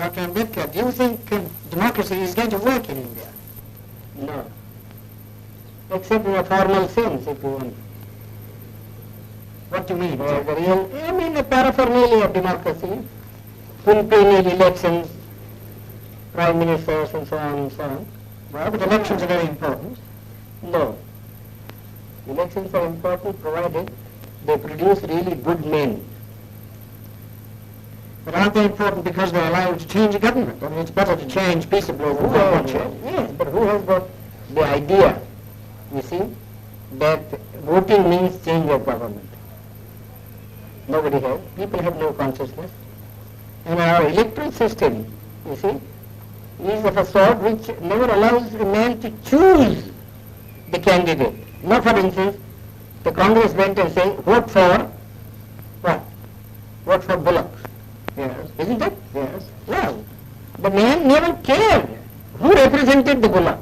Dr. Ambedkar, do you think democracy is going to work in India? No. Except in a formal sense, if you want. What do you mean? The real, I mean the paraphernalia of democracy, quinquennial elections, prime ministers and so on and so on. Well, but elections are very important. No. Elections are important provided they produce really good men. But aren't they important because they're allowed to change a government? I mean, it's better to change peaceably than not change. Yes, but who has got the idea, you see, that voting means change of government? Nobody has. People have no consciousness. And our electoral system, you see, is of a sort which never allows a man to choose the candidate. Now, for instance, the Congress went and said, vote for what? Vote for bullocks. Yes. Isn't it? Yes. Well, the man never cared who represented the bullock.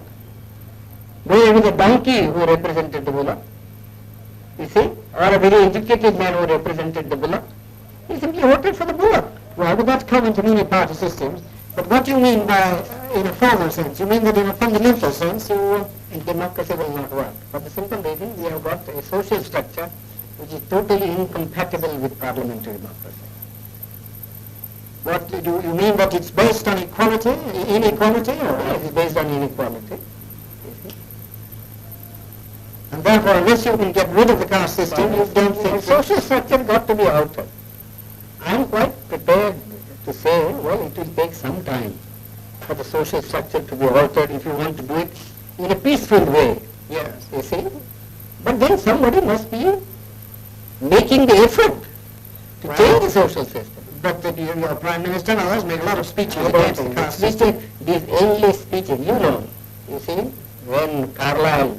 Whether it was a donkey who represented the bullock, you see, or a very educated man who represented the bullock. He simply voted for the bullock. Well, but that's common to many party systems. But what do you mean by, in a formal sense? You mean that in a fundamental sense, democracy will not work. For the simple reason, we have got a social structure which is totally incompatible with parliamentary democracy. what do you mean that it's based on equality, inequality, or Yes, it's based on inequality. and therefore unless you can get rid of the caste system, you don't The think social structure got to be altered. I am quite prepared to say, well, it will take some time for the social structure to be altered if you want to do it in a peaceful way. yes. You see? But then somebody must be making the effort to change the social system. But your Prime Minister and others make a lot of speeches I against don't the know. caste system. These endless speeches, you see, when Carlyle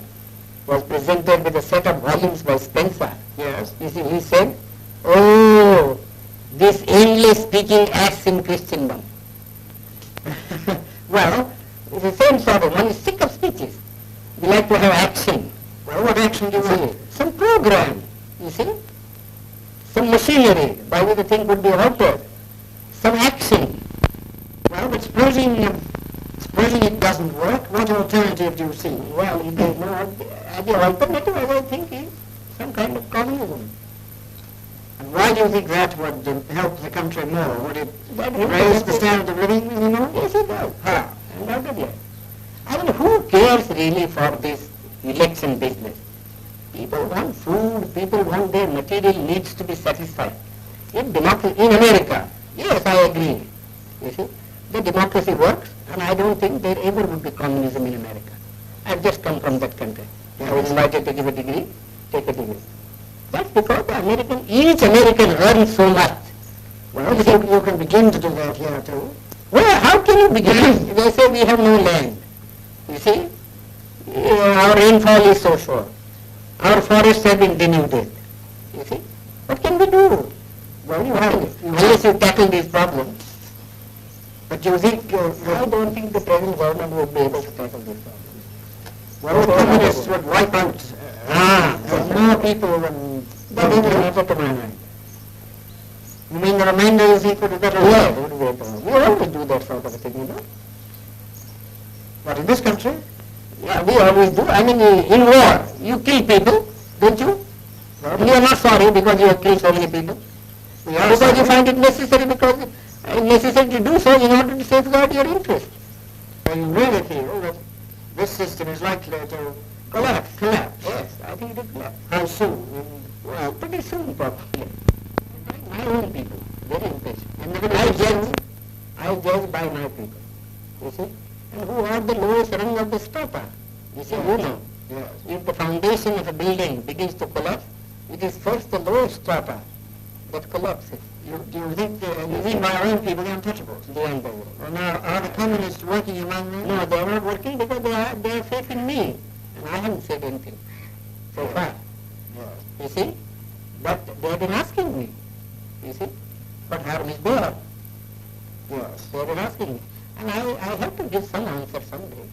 was presented with a set of volumes by Spencer, Yes. you see, he said, oh, this endless speaking acts in Christendom. Well, it's the same sort of, one is sick of speeches. We like to have action. Well, what action do you want? Some program, you see, some machinery by which the thing could be altered, some action. Well, but supposing it doesn't work, what alternative do you see? Well, if there is no, the alternative, as I think, is some kind of communism. And why do you think that would help the country more? Would it That helps raise the the standard of living anymore? Yes, it does. How? Undoubtedly. I mean, who cares really for this election business? People want food, people want their material needs to be satisfied. In America, yes, I agree. You see, the democracy works, and I don't think there ever would be communism in America. I've just come from that country. I was invited to give a degree, take a degree. That's because each American earns so much. Well, you think you can begin to do that here too? Well, how can you begin? They say we have no land. You see, our rainfall is so short. Our forests have been denuded. You see, what can we do? Well, Unless you tackle these problems. But do you think, I don't think the present government would be able to tackle these problems. well, the communists would wipe out more people than... That is matter to my mind. You mean the remainder you think would be better? Yes, it would be better. We always do that sort of a thing, you know. But in this country? Yeah, we always do. I mean, in war, you kill people, don't you? Well, You are not sorry because you have killed so many people. we are Because you sorry. find it necessary because necessary to do so in order to safeguard your interest. So you really feel that this system is likely to collapse? Yes, I think it will collapse. How soon? Well, pretty soon probably. My own people, very impatient. And nevertheless, I judge by my people, you see. And who are the lowest rung of the strata? You see, you know. yes. If the foundation of a building begins to collapse, it is first the lowest strata that collapses. Do you think by our own people, the untouchables? The underworld. Well, now, are the communists working among them? No, they are not working because they have faith in me. And I haven't said anything so far. Yes. You see? But they have been asking me. You see? What harm is there? Yes. They have been asking me. And I have to give some answer someday.